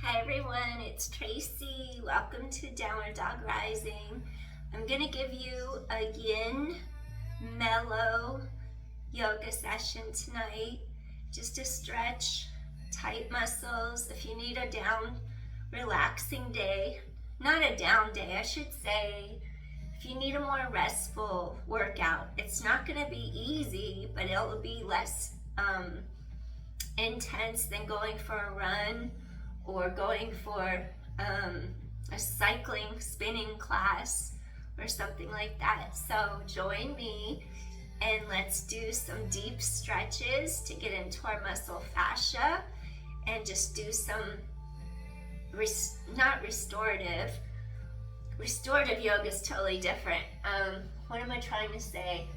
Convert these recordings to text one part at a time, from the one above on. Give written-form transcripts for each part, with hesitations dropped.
Hi everyone, it's Traci. Welcome to Downward Dog Rising. I'm going to give you a yin mellow yoga session tonight, just to stretch tight muscles. If you need a down relaxing day, not a down day, I should say, if you need a more restful workout, it's not going to be easy, but it'll be less intense than going for a run or going for a cycling, spinning class or something like that. So join me and let's do some deep stretches to get into our muscle fascia and just do some, not restorative. Restorative yoga is totally different. What am I trying to say?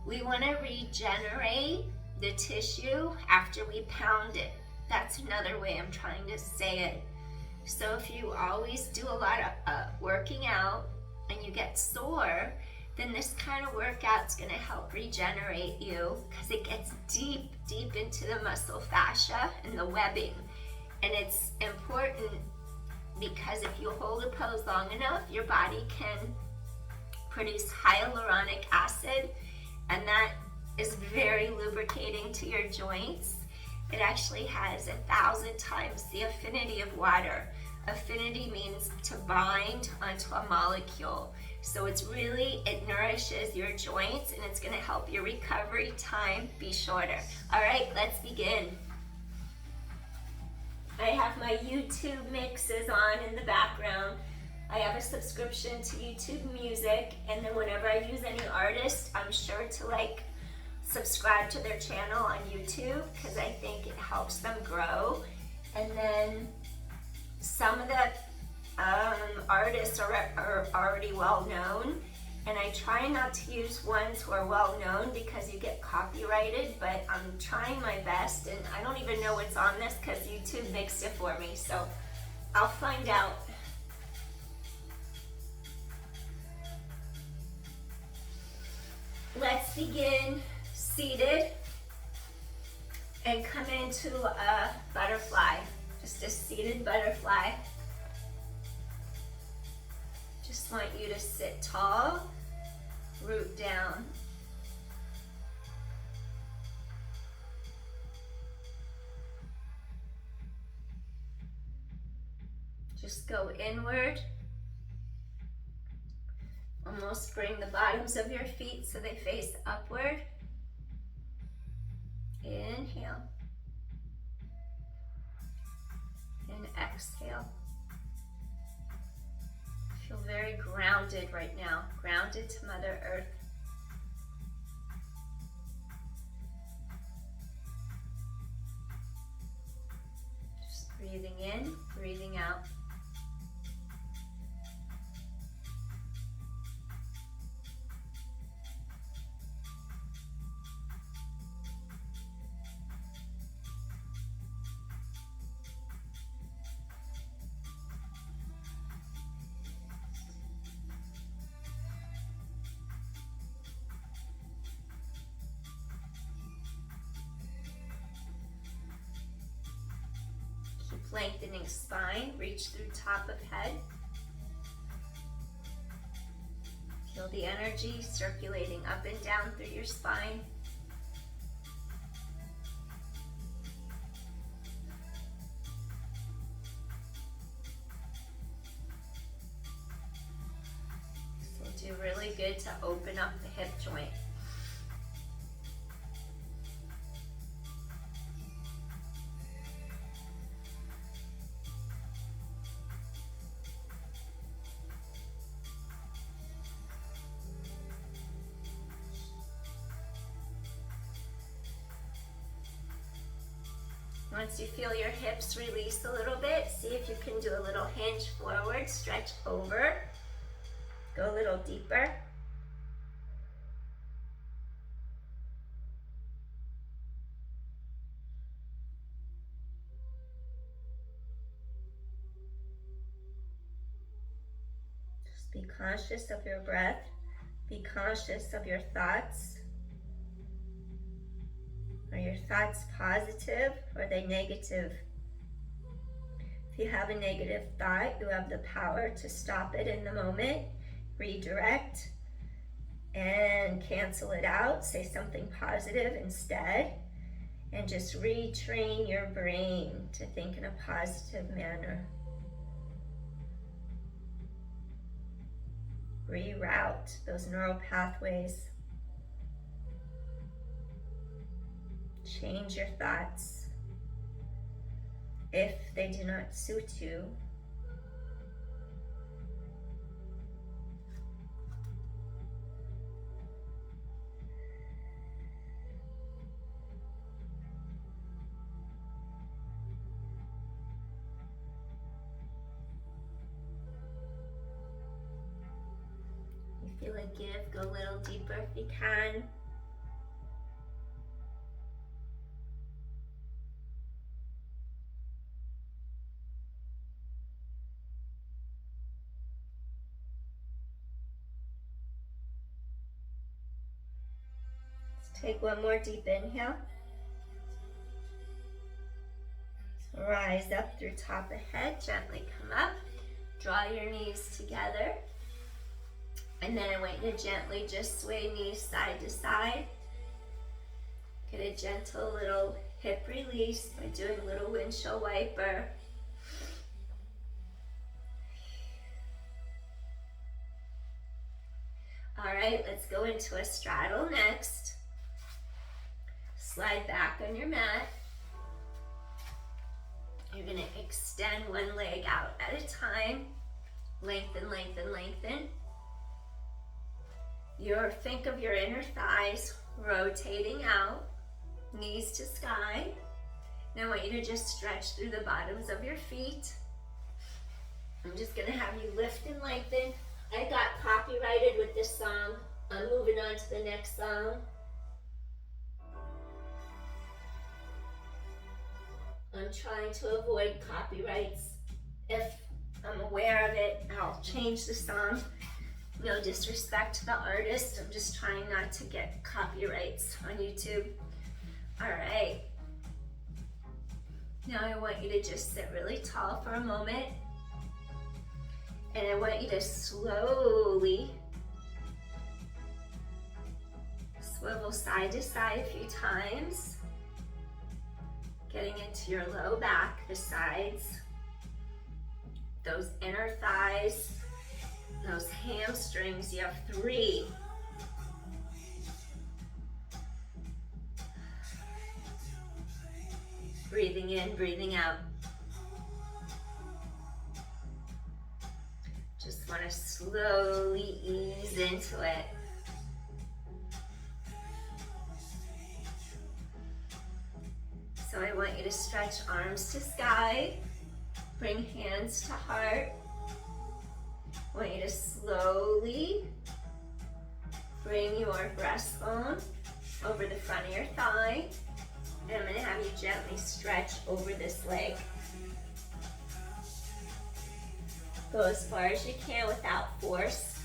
We want to regenerate the tissue after we pound it. That's another way I'm trying to say it. So if you always do a lot of working out and you get sore, then this kind of workout's going to help regenerate you because it gets deep, deep into the muscle fascia and the webbing. And it's important because if you hold a pose long enough, your body can produce hyaluronic acid, and that is very lubricating to your joints. It actually has 1,000 times the affinity of water. Affinity means to bind onto a molecule. So it nourishes your joints and it's going to help your recovery time be shorter. All right, let's begin. I have my YouTube mixes on in the background. I have a subscription to YouTube Music, and then whenever I use any artist, I'm sure to subscribe to their channel on YouTube because I think it helps them grow. And then some of the artists are already well known, and I try not to use ones who are well known because you get copyrighted, but I'm trying my best, and I don't even know what's on this because YouTube mixed it for me, so I'll find out. Let's begin seated and come into a butterfly, just a seated butterfly. Just want you to sit tall, root down. Just go inward. Almost bring the bottoms of your feet so they face upward. Inhale. And exhale. Feel very grounded right now, grounded to Mother Earth. Just breathing in, breathing out. Lengthening spine, reach through top of head. Feel the energy circulating up and down through your spine. This will do really good to open up the hip joint. Once you feel your hips release a little bit, see if you can do a little hinge forward, stretch over, go a little deeper. Just be conscious of your breath, be conscious of your thoughts. Are your thoughts positive or are they negative? If you have a negative thought, you have the power to stop it in the moment, redirect, and cancel it out. Say something positive instead, and just retrain your brain to think in a positive manner. Reroute those neural pathways. Change your thoughts if they do not suit you. You feel a give, go a little deeper if you can. Take one more deep inhale. Rise up through top of head, gently come up. Draw your knees together. And then I want you to gently just sway knees side to side. Get a gentle little hip release by doing a little windshield wiper. All right, let's go into a straddle next. Slide back on your mat. You're gonna extend one leg out at a time. Lengthen, lengthen, lengthen. Think of your inner thighs rotating out, knees to sky. Now I want you to just stretch through the bottoms of your feet. I'm just gonna have you lift and lengthen. I got copyrighted with this song. I'm moving on to the next song. I'm trying to avoid copyrights. If I'm aware of it, I'll change the song. No disrespect to the artist. I'm just trying not to get copyrights on YouTube. All right. Now I want you to just sit really tall for a moment. And I want you to slowly swivel side to side a few times. Getting into your low back, the sides, those inner thighs, those hamstrings. You have 3. Breathing in, breathing out. Just want to slowly ease into it. So I want you to stretch arms to sky, bring hands to heart. I want you to slowly bring your breastbone over the front of your thigh. And I'm going to have you gently stretch over this leg. Go as far as you can without force.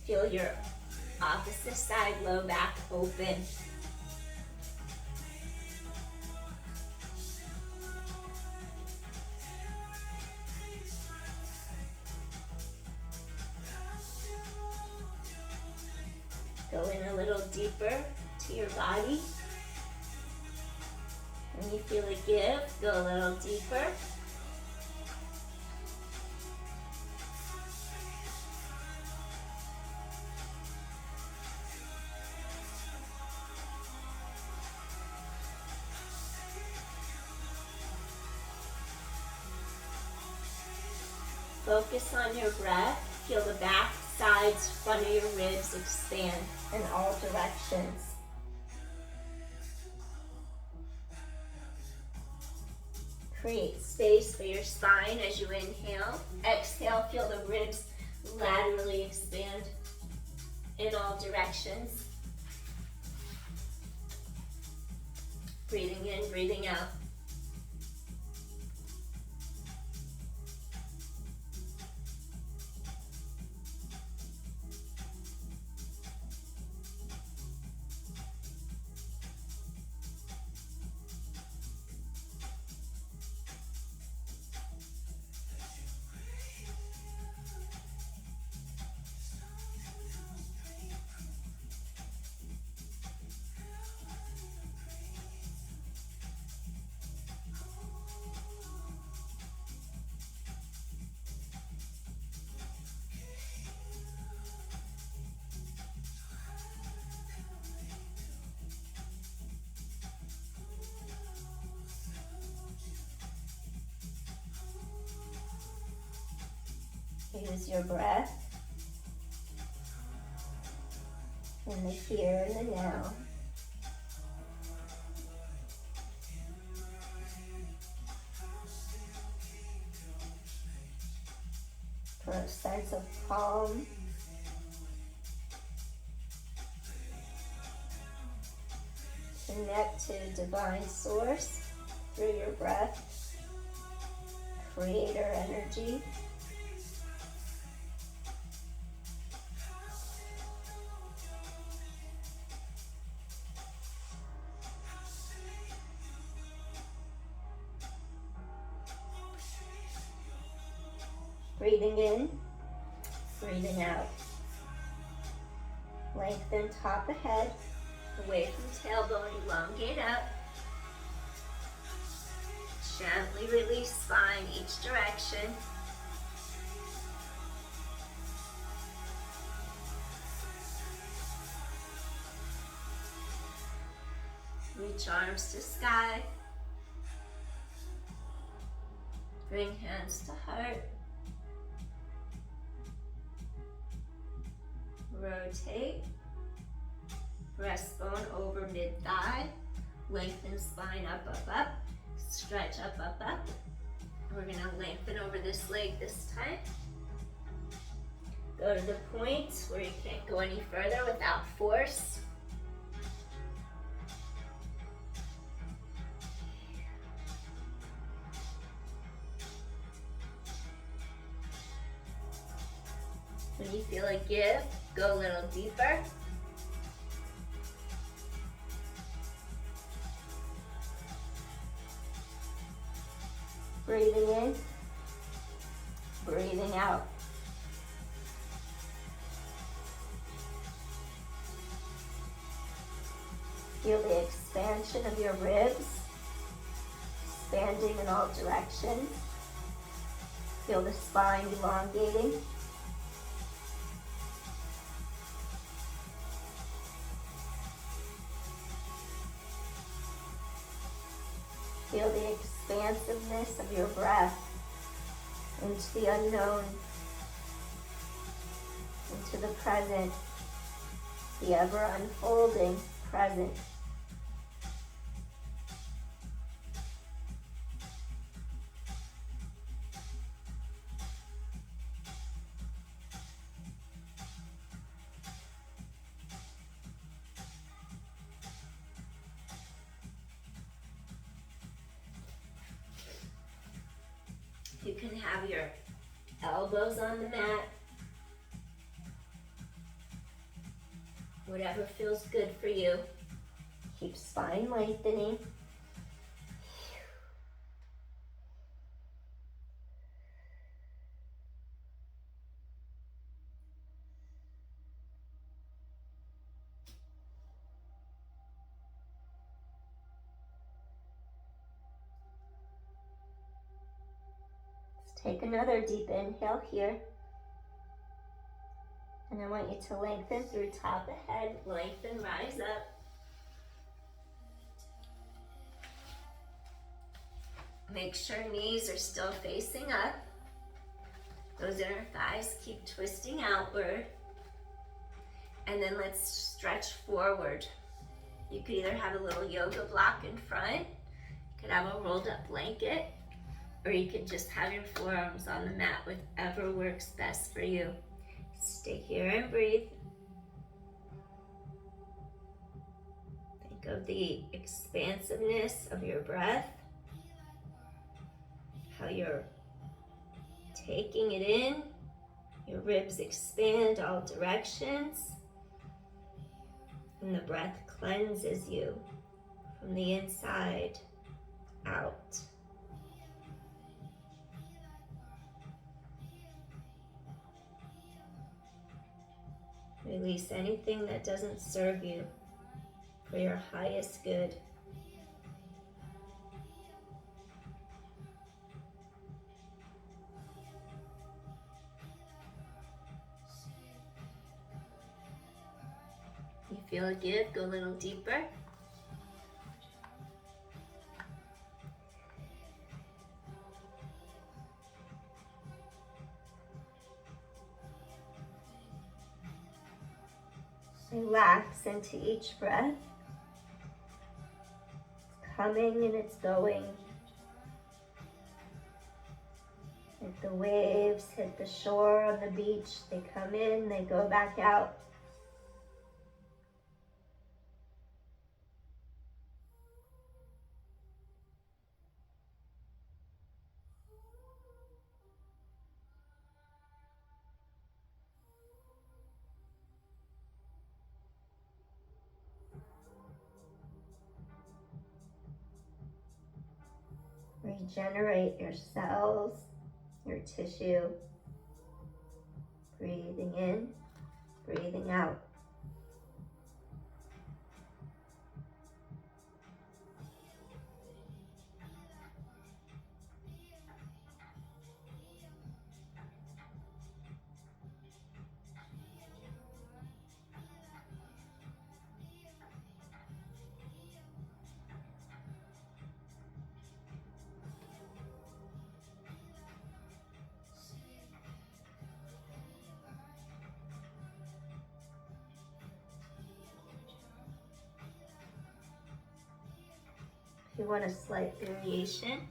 Feel your opposite side low back open. Go in a little deeper to your body. When you feel a give, go a little deeper. Focus on your breath. Feel the back, sides, front of your ribs expand in all directions. Create space for your spine as you inhale. Exhale, feel the ribs laterally expand in all directions. Breathing in, breathing out. Use your breath in the here and the now. For a sense of calm. Connect to divine source through your breath. Creator energy. Breathing in, breathing out. Lengthen top of head, away from tailbone, elongate up. Gently release spine each direction. Reach arms to sky. Bring hands to heart. Rotate. Breastbone over mid-thigh. Lengthen spine up, up, up. Stretch up, up, up. We're gonna lengthen over this leg this time. Go to the point where you can't go any further without force. When you feel a give, go a little deeper. Breathing in, breathing out. Feel the expansion of your ribs, expanding in all directions. Feel the spine elongating. Feel the expansiveness of your breath into the unknown, into the present, the ever unfolding present. You can have your elbows on the mat. Whatever feels good for you. Keep spine lengthening. Take another deep inhale here. And I want you to lengthen through top of head, lengthen, rise up. Make sure knees are still facing up. Those inner thighs keep twisting outward. And then let's stretch forward. You could either have a little yoga block in front, you could have a rolled up blanket, or you could just have your forearms on the mat, whatever works best for you. Stay here and breathe. Think of the expansiveness of your breath, how you're taking it in. Your ribs expand all directions, and the breath cleanses you from the inside out. Release anything that doesn't serve you for your highest good. You feel a give, go a little deeper. Relax into each breath. It's coming and it's going. Like the waves hit the shore on the beach, they come in, they go back out. Regenerate your cells, your tissue. Breathing in, breathing out. If you want a slight variation,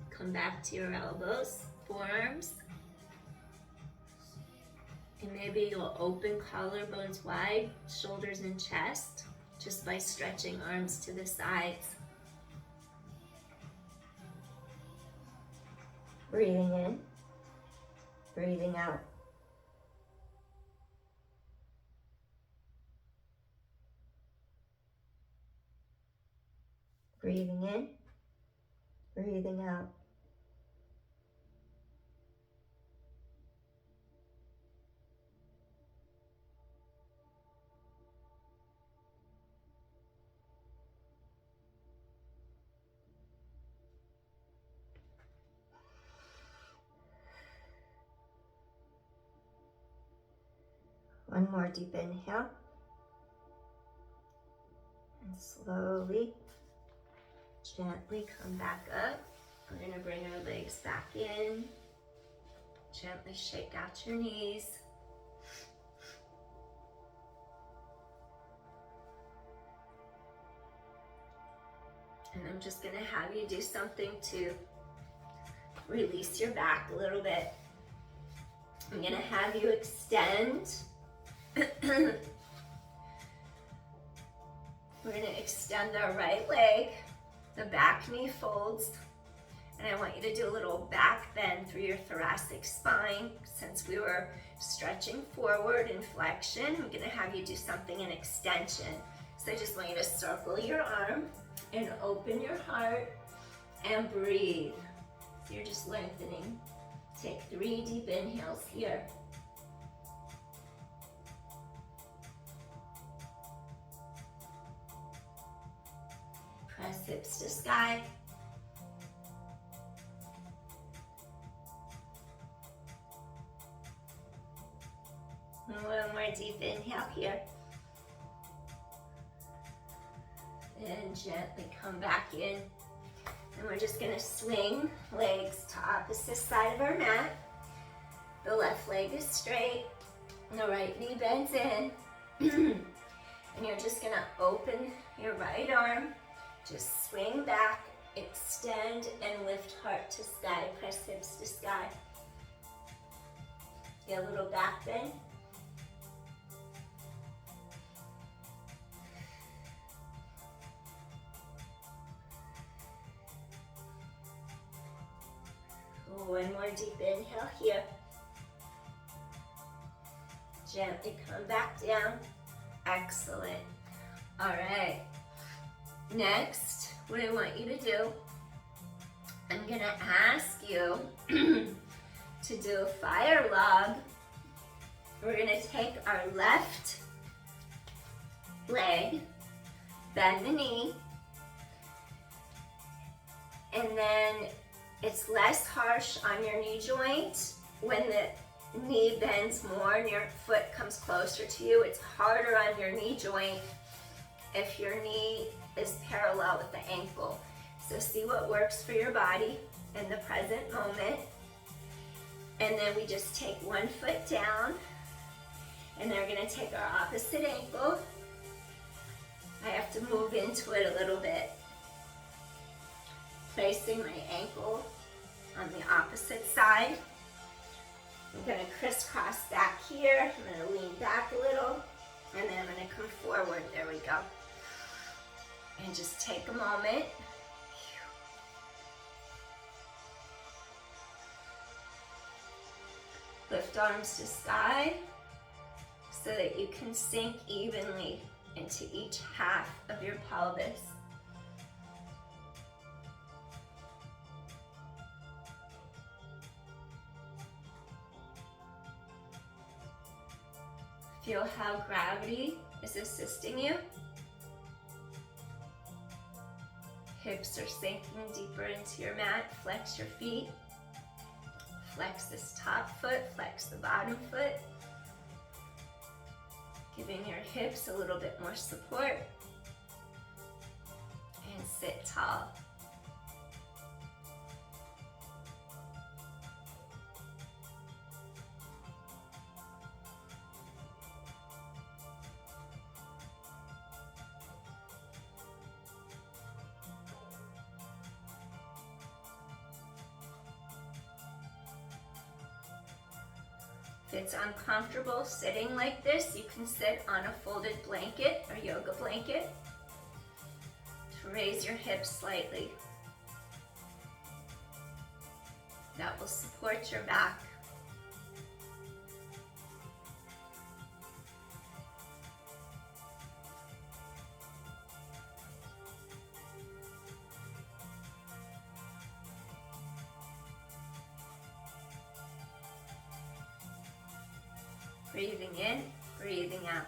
come back to your elbows, forearms, and maybe you'll open collarbones wide, shoulders and chest, just by stretching arms to the sides. Breathing in, breathing out. Breathing in, breathing out. One more deep inhale. And slowly, gently come back up. We're going to bring our legs back in. Gently shake out your knees. And I'm just going to have you do something to release your back a little bit. I'm going to have you extend. We're going to extend our right leg. The back knee folds. And I want you to do a little back bend through your thoracic spine. Since we were stretching forward in flexion, I'm going to have you do something in extension. So I just want you to circle your arm and open your heart and breathe. So you're just lengthening. Take 3 deep inhales here. Press hips to sky. One more deep inhale here. And gently come back in. And we're just gonna swing legs to opposite side of our mat. The left leg is straight, and the right knee bends in. And you're just gonna open your right arm, just swing back, extend, and lift heart to sky. Press hips to sky. Get a little back bend. One more deep inhale here. Gently come back down. Excellent. All right. Next, what I want you to do, I'm gonna ask you to do a fire log. We're gonna take our left leg, bend the knee, and then it's less harsh on your knee joint. When the knee bends more and your foot comes closer to you, it's harder on your knee joint if your knee is parallel with the ankle. So see what works for your body in the present moment. And then we just take one foot down And then we're gonna take our opposite ankle. I have to move into it a little bit. Placing my ankle on the opposite side. I'm gonna crisscross back here. I'm gonna lean back a little, and then I'm gonna come forward. There we go. And just take a moment. Lift arms to side so that you can sink evenly into each half of your pelvis. Feel how gravity is assisting you. Hips are sinking deeper into your mat. Flex your feet. Flex this top foot, flex the bottom foot. Giving your hips a little bit more support. And sit tall. If it's uncomfortable sitting like this, you can sit on a folded blanket or yoga blanket to raise your hips slightly. That will support your back. Breathing in, breathing out.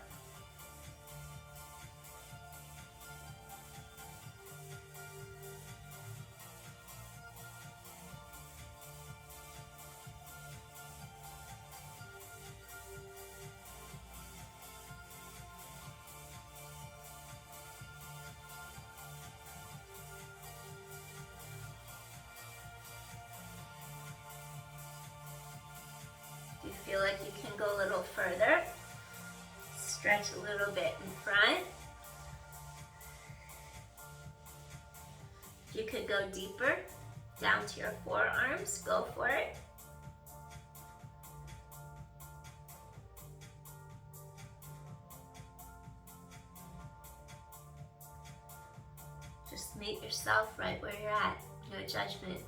You feel like you can go a little further. Stretch a little bit in front. If you could go deeper, down to your forearms, go for it. Just meet yourself right where you're at. No judgment.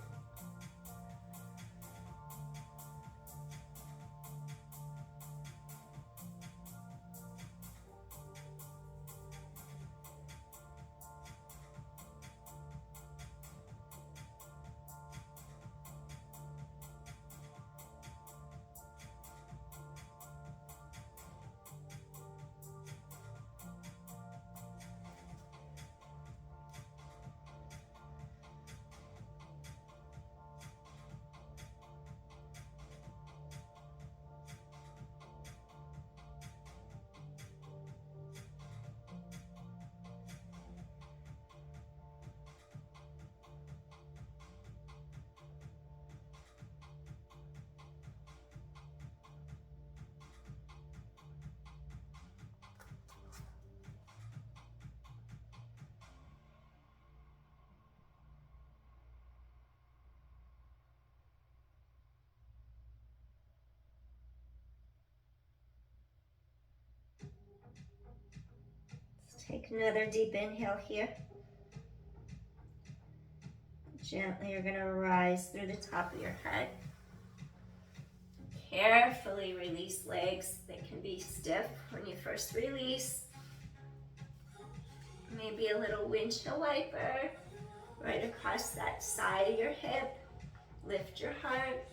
Take another deep inhale here. Gently, you're going to rise through the top of your head. Carefully release legs. They can be stiff when you first release. Maybe a little windshield wiper right across that side of your hip. Lift your heart.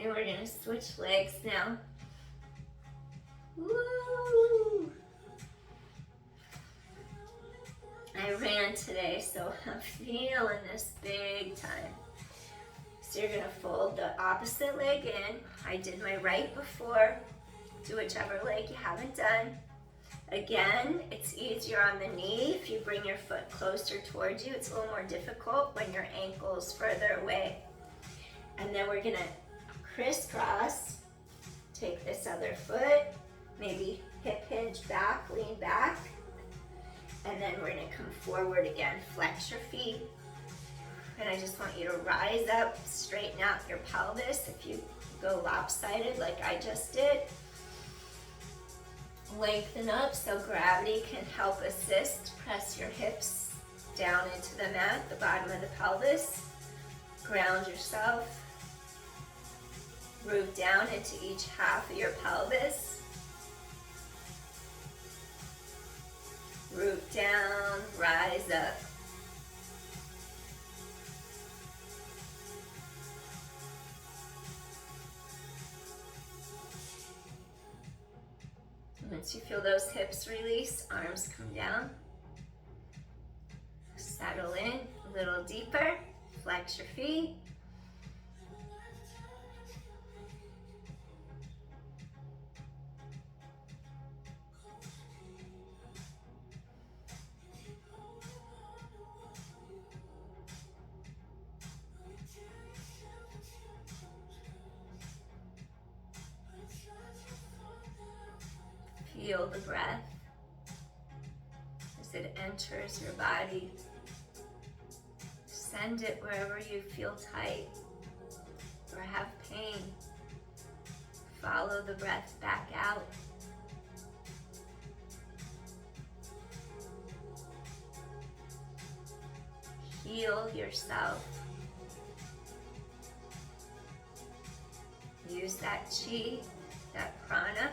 And we're gonna switch legs now. Woo! I ran today, so I'm feeling this big time. So you're gonna fold the opposite leg in. I did my right before. Do whichever leg you haven't done. Again, it's easier on the knee. If you bring your foot closer towards you, it's a little more difficult when your ankle is further away. And then we're gonna crisscross, take this other foot, maybe hip hinge back, lean back, and then we're gonna come forward again, flex your feet. And I just want you to rise up, straighten out your pelvis. If you go lopsided like I just did, lengthen up so gravity can help assist. Press your hips down into the mat, the bottom of the pelvis. Ground yourself. Root down into each half of your pelvis. Root down, rise up. Once you feel those hips release, arms come down. Settle in a little deeper. Flex your feet. Feel the breath as it enters your body. Send it wherever you feel tight or have pain. Follow the breath back out. Heal yourself. Use that chi, that prana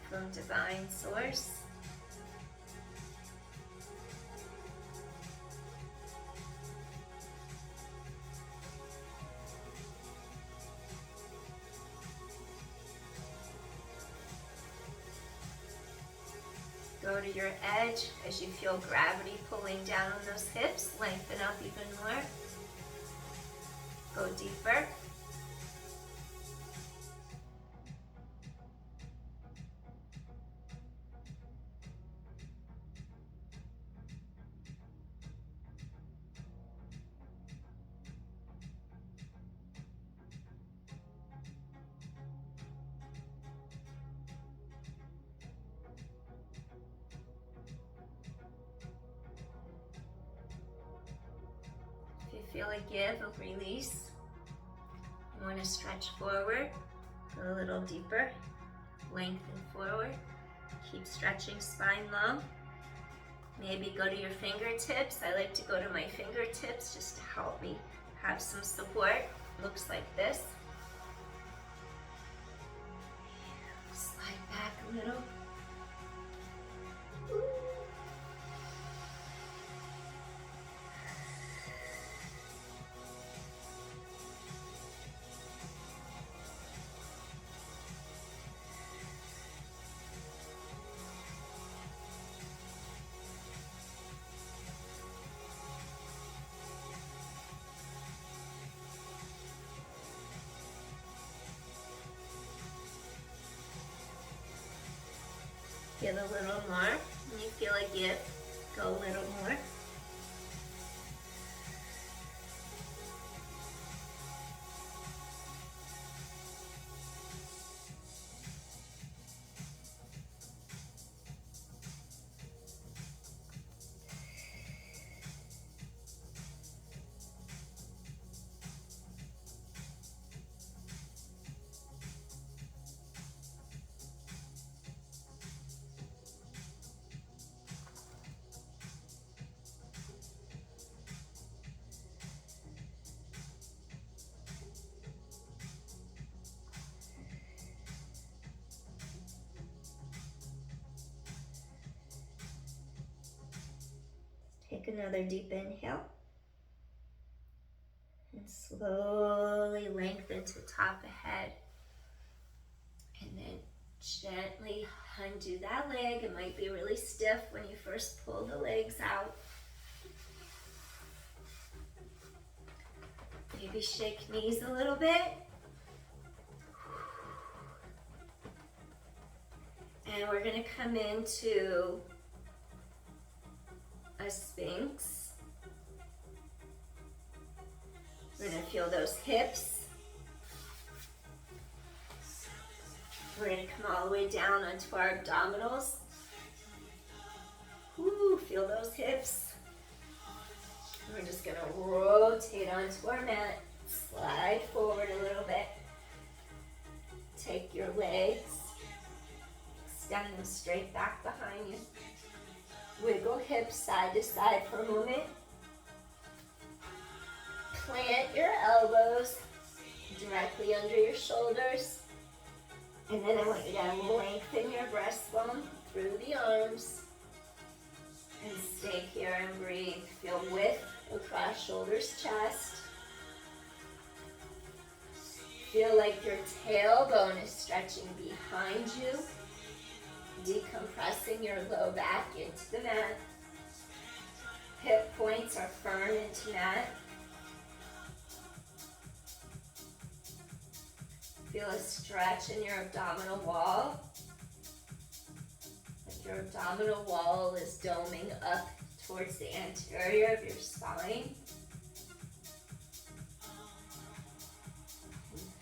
from divine source. Go to your edge as you feel gravity pulling down on those hips. Lengthen up even more. Go deeper. Feel a give, a release. You want to stretch forward, go a little deeper, lengthen forward, keep stretching spine long. Maybe go to your fingertips. I like to go to my fingertips just to help me have some support. Looks like this. Slide back a little. Give a little more. When you feel a give, go a little more. Take another deep inhale and slowly lengthen to top of head. And then gently undo that leg. It might be really stiff when you first pull the legs out. Maybe shake knees a little bit. And we're going to come into a Sphinx. We're going to feel those hips. We're going to come all the way down onto our abdominals. Woo, feel those hips. We're just going to rotate onto our mat. Slide forward a little bit. Take your legs. Extend them straight back behind you. Wiggle hips side to side for a moment. Plant your elbows directly under your shoulders. And then I want you to lengthen your breastbone through the arms. And stay here and breathe. Feel width across shoulders, chest. Feel like your tailbone is stretching behind you. Decompressing your low back into the mat. Hip points are firm into mat. Feel a stretch in your abdominal wall. Like your abdominal wall is doming up towards the anterior of your spine.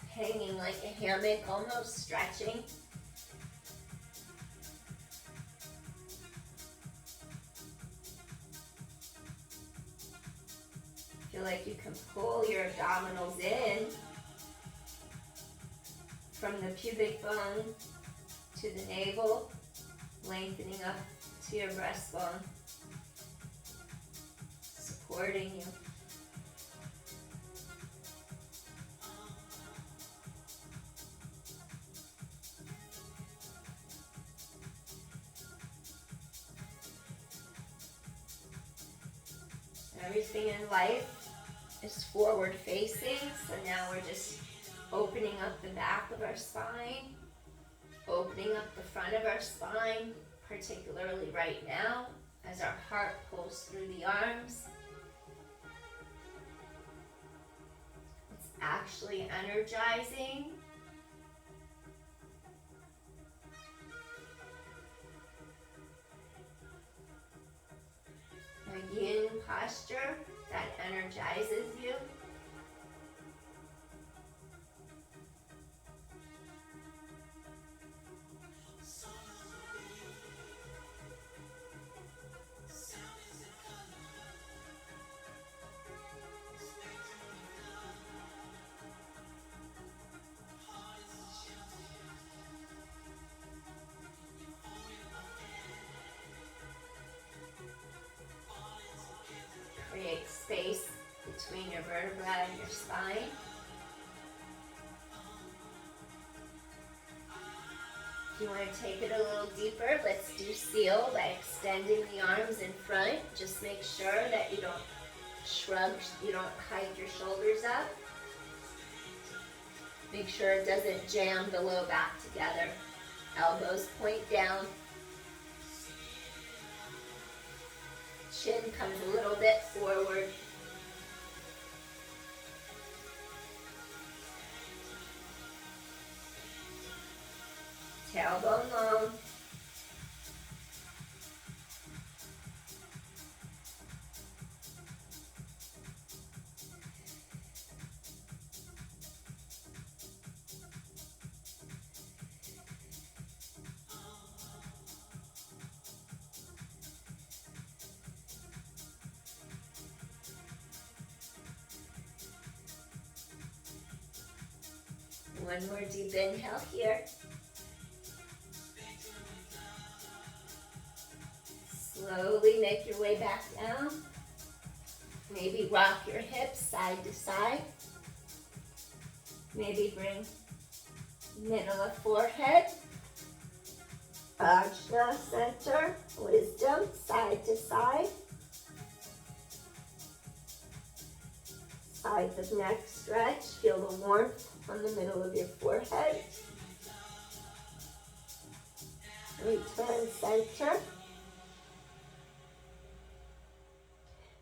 Hanging like a hammock, almost stretching. Feel like you can pull your abdominals in from the pubic bone to the navel, lengthening up to your breastbone, supporting you. Everything in life is forward facing, so now we're just opening up the back of our spine, opening up the front of our spine, particularly right now as our heart pulls through the arms. It's actually energizing. A yin posture that energizes you. Create space between your vertebrae and your spine. If you want to take it a little deeper, let's do seal by extending the arms in front. Just make sure that you don't shrug, you don't hike your shoulders up. Make sure it doesn't jam the low back together. Elbows point down. Chin comes a little bit forward. Tailbone long. One more deep inhale here. Slowly make your way back down. Maybe rock your hips side to side. Maybe bring middle of forehead. Ajna center, wisdom, side to side. Sides of neck stretch, feel the warmth on the middle of your forehead. Return center.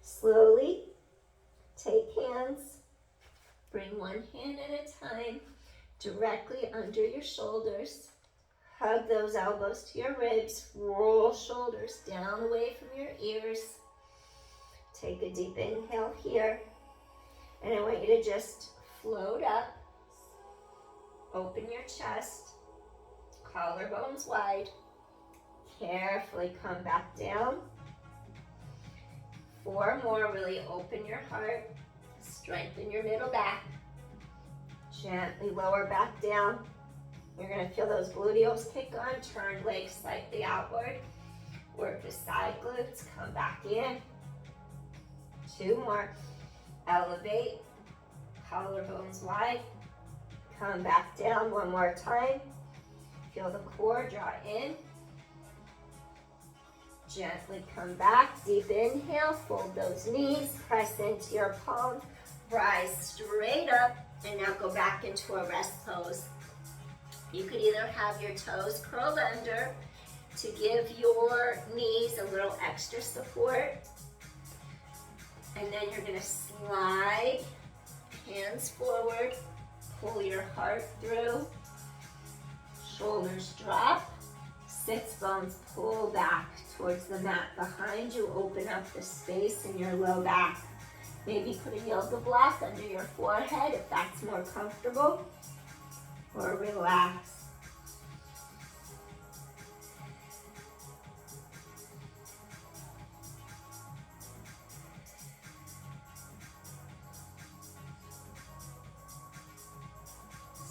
Slowly take hands, bring one hand at a time directly under your shoulders. Hug those elbows to your ribs, roll shoulders down away from your ears. Take a deep inhale here. And I want you to just float up, open your chest, collarbones wide, carefully come back down. 4 more, really open your heart, strengthen your middle back, gently lower back down. You're gonna feel those gluteals kick on, turn legs slightly outward, work the side glutes, come back in. 2 more, elevate, collarbones wide, come back down 1 more time. Feel the core draw in. Gently come back, deep inhale, fold those knees, press into your palm, rise straight up, and now go back into a rest pose. You could either have your toes curled under to give your knees a little extra support, and then you're gonna slide, hands forward, pull your heart through, shoulders drop, sits bones pull back towards the mat behind you. Open up the space in your low back. Maybe put a yoga block under your forehead if that's more comfortable, or relax.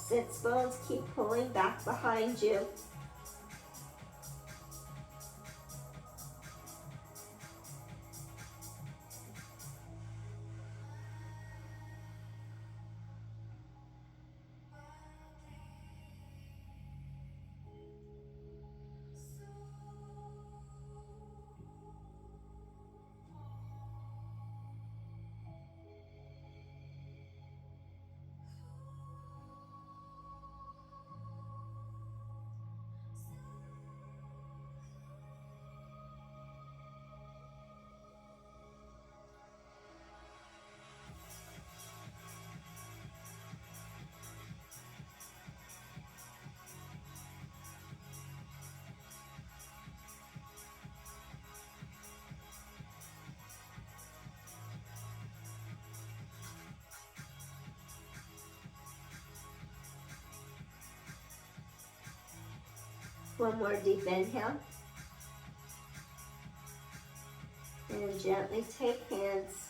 Sits bones keep pulling back behind you. One more deep inhale. And gently take hands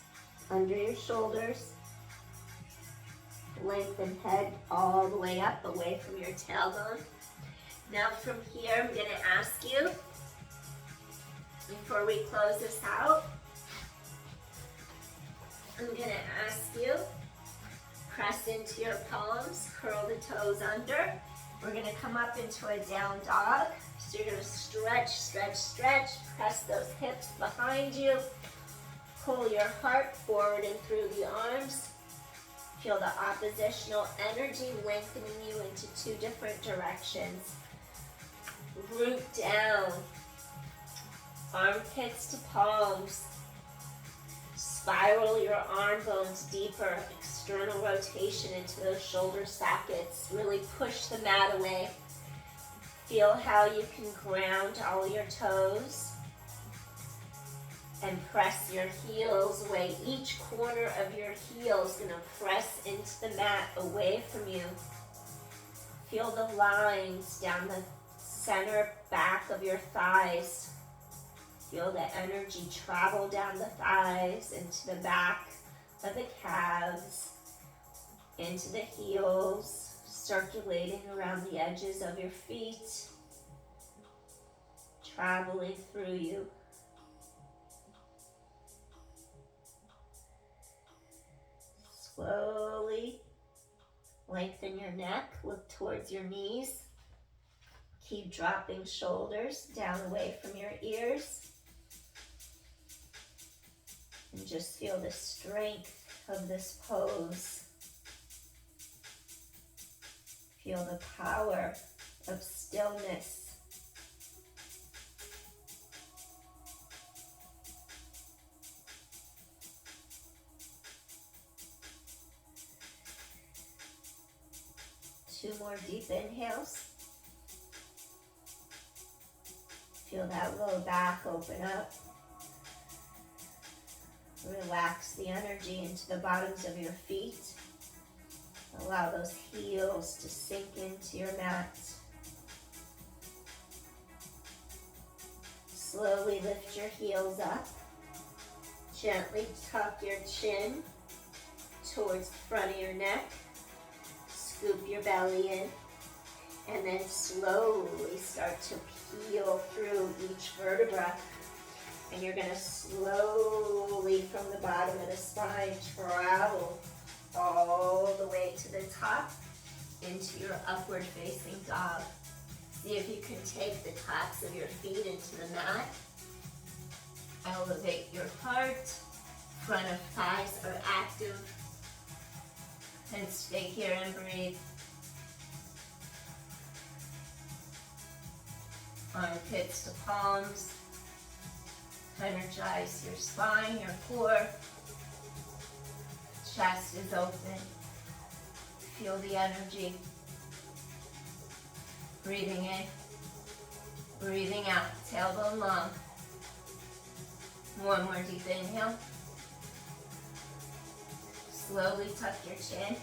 under your shoulders. Lengthen head all the way up, away from your tailbone. Now from here, I'm going to ask you, before we close this out, I'm going to ask you, press into your palms, curl the toes under. We're going to come up into a down dog. So you're going to stretch, stretch, stretch. Press those hips behind you. Pull your heart forward and through the arms. Feel the oppositional energy lengthening you into 2 different directions. Root down. Armpits to palms. Spiral your arm bones deeper. External rotation into those shoulder sockets. Really push the mat away. Feel how you can ground all your toes and press your heels away. Each corner of your heel is going to press into the mat away from you. Feel the lines down the center back of your thighs. Feel the energy travel down the thighs into the back of the calves, into the heels, circulating around the edges of your feet, traveling through you. Slowly lengthen your neck, look towards your knees. Keep dropping shoulders down away from your ears. And just feel the strength of this pose. Feel the power of stillness. Two more deep inhales. Feel that low back open up. Relax the energy into the bottoms of your feet. Allow those heels to sink into your mat. Slowly lift your heels up. Gently tuck your chin towards the front of your neck. Scoop your belly in. And then slowly start to peel through each vertebra. And you're going to slowly, from the bottom of the spine, travel all the way to the top into your upward facing dog. See if you can take the tops of your feet into the mat. Elevate your heart. Front of thighs are active. And stay here and breathe. Armpits to palms. Energize your spine, your core. Chest is open. Feel the energy. Breathing in. Breathing out. Tailbone long. One more deep inhale. Slowly tuck your chin.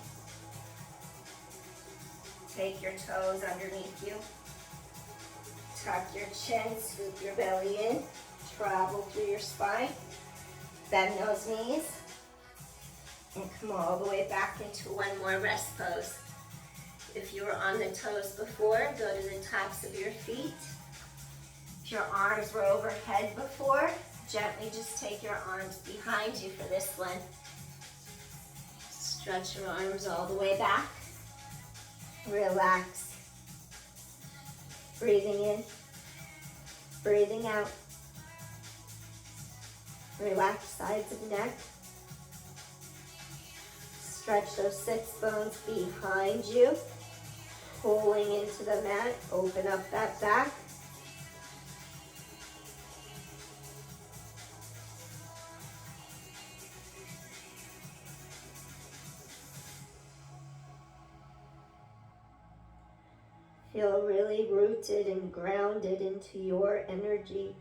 Take your toes underneath you. Tuck your chin, scoop your belly in. Travel through your spine. Bend those knees. And come all the way back into one more rest pose. If you were on the toes before, go to the tops of your feet. If your arms were overhead before, gently just take your arms behind you for this one. Stretch your arms all the way back. Relax. Breathing in. Breathing out. Relax sides of neck. Stretch those sits bones behind you. Pulling into the mat. Open up that back. Feel really rooted and grounded into your energy.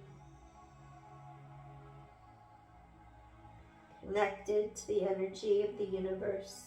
Connected to the energy of the universe.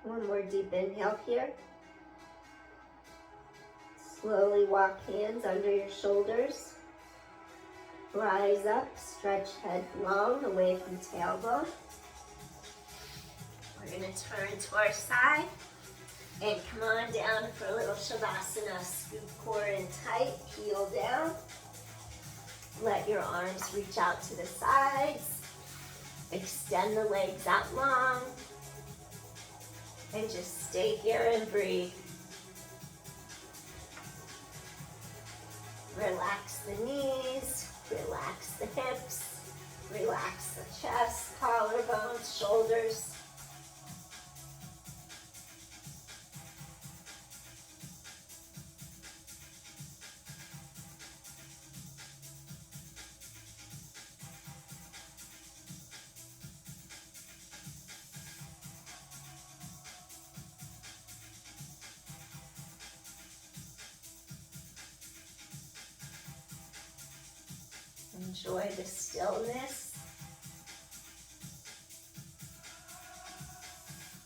One more deep inhale here. Slowly walk hands under your shoulders. Rise up, stretch head long away from tailbone. We're going to turn to our side and come on down for a little Shavasana. Scoop core in tight, heel down. Let your arms reach out to the sides. Extend the legs out long. And just stay here and breathe. Relax the knees, relax the hips, relax the chest, collarbones, shoulders. Enjoy the stillness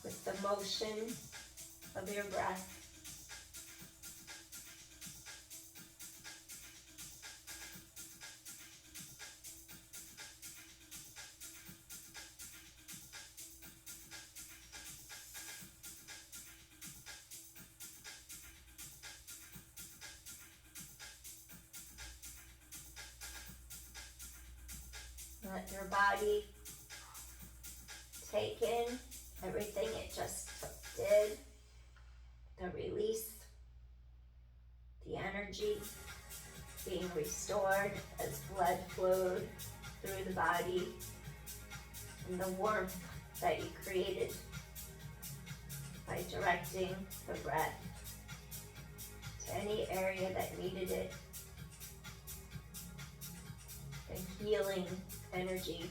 with the motion of your breath. Let your body take in everything it just did, the release, the energy. energy being restored as blood flowed through the body, and the warmth that you created by directing the breath to any area that needed it. The healing energy.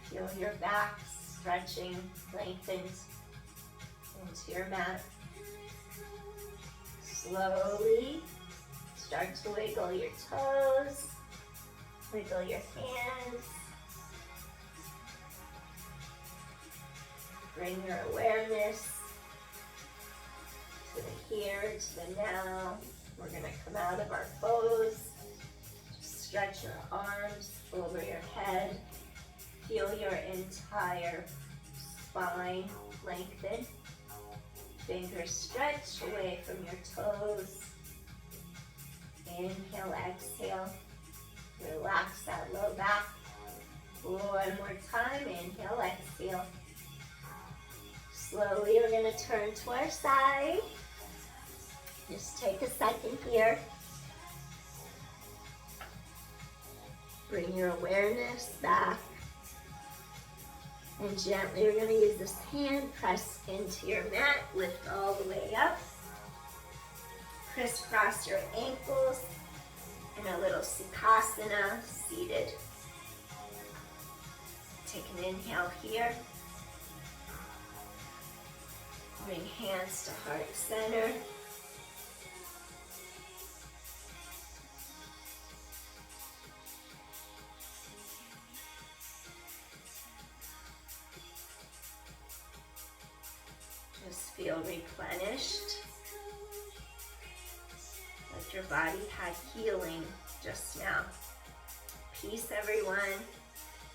Feel your back stretching, lengthened into your mat. Slowly start to wiggle your toes, wiggle your hands. Bring your awareness to the here, to the now. We're going to come out of our pose. Just stretch your arms over your head. Feel your entire spine lengthen. Fingers stretch away from your toes. Inhale, exhale. Relax that low back. One more time. Inhale, exhale. Slowly, we're going to turn to our side. Just take a second here. Bring your awareness back. And gently, we're going to use this hand, press into your mat, lift all the way up. Crisscross your ankles in a little Sukhasana, seated. Take an inhale here. Bring hands to heart center. Just feel replenished. Like your body had healing just now. Peace, everyone.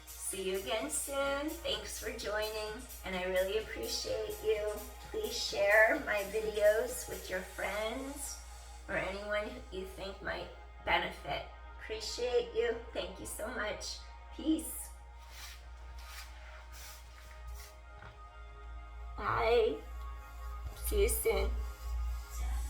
See you again soon. Thanks for joining, and I really appreciate you. Please share my videos with your friends or anyone you think might benefit. Appreciate you. Thank you so much. Peace. Bye. See you soon.